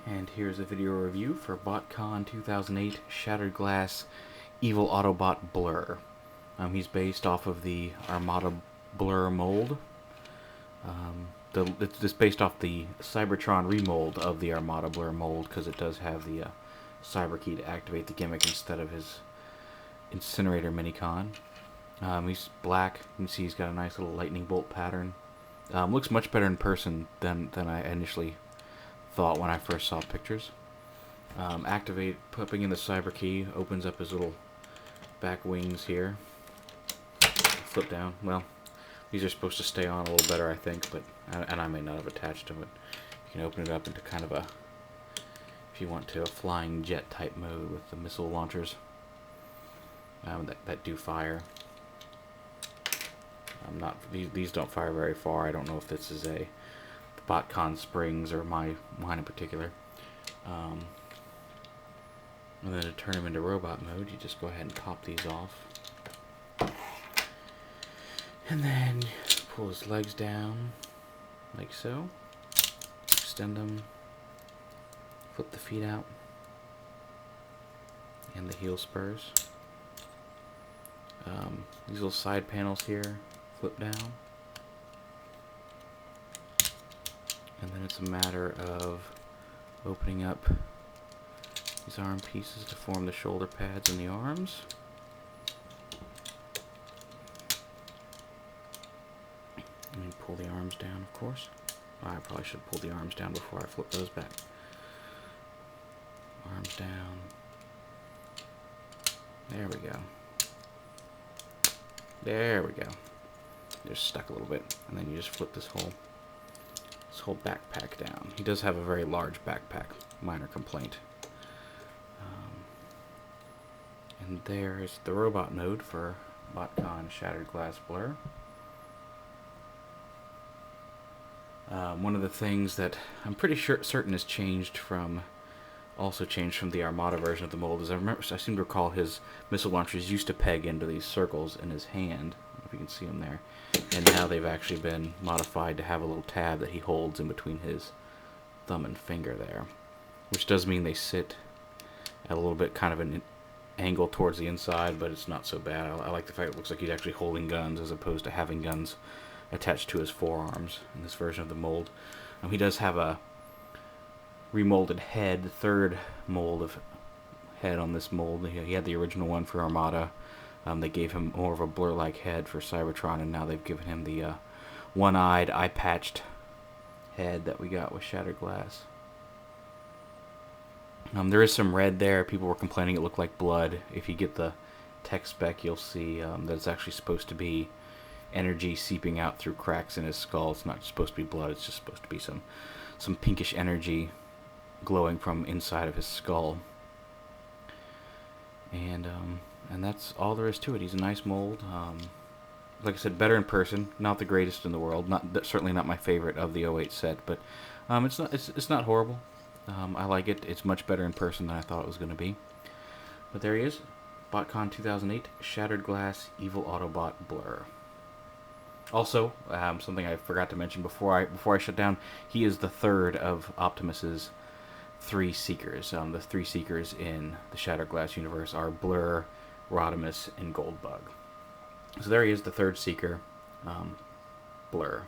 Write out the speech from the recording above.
And here's a video review for Botcon 2008 Shattered Glass Evil Autobot Blurr. He's based off of the Armada Blurr mold. It's based off the Cybertron remold of the Armada Blurr mold because it does have the cyber key to activate the gimmick instead of his incinerator minicon. He's black. You can see he's got a nice little lightning bolt pattern. Looks much better in person than I initially thought when I first saw pictures. Popping in the cyber key opens up his little back wings here. Flip down. Well, these are supposed to stay on a little better, I think, but and I may not have attached them, but you can open it up into kind of a, if you want to, a flying jet type mode with the missile launchers that do fire. These don't fire very far. I don't know if this is a Botcon springs or mine in particular. And then to turn them into robot mode, you just go ahead and pop these off. And then pull his legs down, like so. Extend them. Flip the feet out. And the heel spurs. These little side panels here flip down. And then it's a matter of opening up these arm pieces to form the shoulder pads and the arms. And you pull the arms down, of course. Oh, I probably should pull the arms down before I flip those back. Arms down. There we go. There we go. They're stuck a little bit. And then you just flip this whole backpack down. He does have a very large backpack. Minor complaint. And there's the robot mode for Botcon Shattered Glass Blurr. One of the things that I'm pretty certain has changed from the Armada version of the mold is I seem to recall his missile launchers used to peg into these circles in his hand. I don't know if you can see them there. And now they've actually been modified to have a little tab that he holds in between his thumb and finger there. Which does mean they sit at a little bit kind of an angle towards the inside, but it's not so bad. I like the fact it looks like he's actually holding guns as opposed to having guns attached to his forearms in this version of the mold. He does have a remolded head, the third mold of head on this mold. He had the original one for Armada. They gave him more of a Blurr-like head for Cybertron, and now they've given him the one-eyed, eye-patched head that we got with Shattered Glass. There is some red there. People were complaining it looked like blood. If you get the tech spec, you'll see that it's actually supposed to be energy seeping out through cracks in his skull. It's not supposed to be blood. It's just supposed to be some pinkish energy glowing from inside of his skull. And that's all there is to it. He's a nice mold. Like I said, better in person. Not the greatest in the world. Certainly not my favorite of the 08 set, but it's not horrible. I like it. It's much better in person than I thought it was going to be. But there he is. Botcon 2008 Shattered Glass Evil Autobot Blurr. Also, something I forgot to mention before I shut down, he is the third of Optimus's three Seekers. The three Seekers in the Shattered Glass universe are Blurr, Rodimus, and Goldbug. So there he is, the third Seeker, Blurr.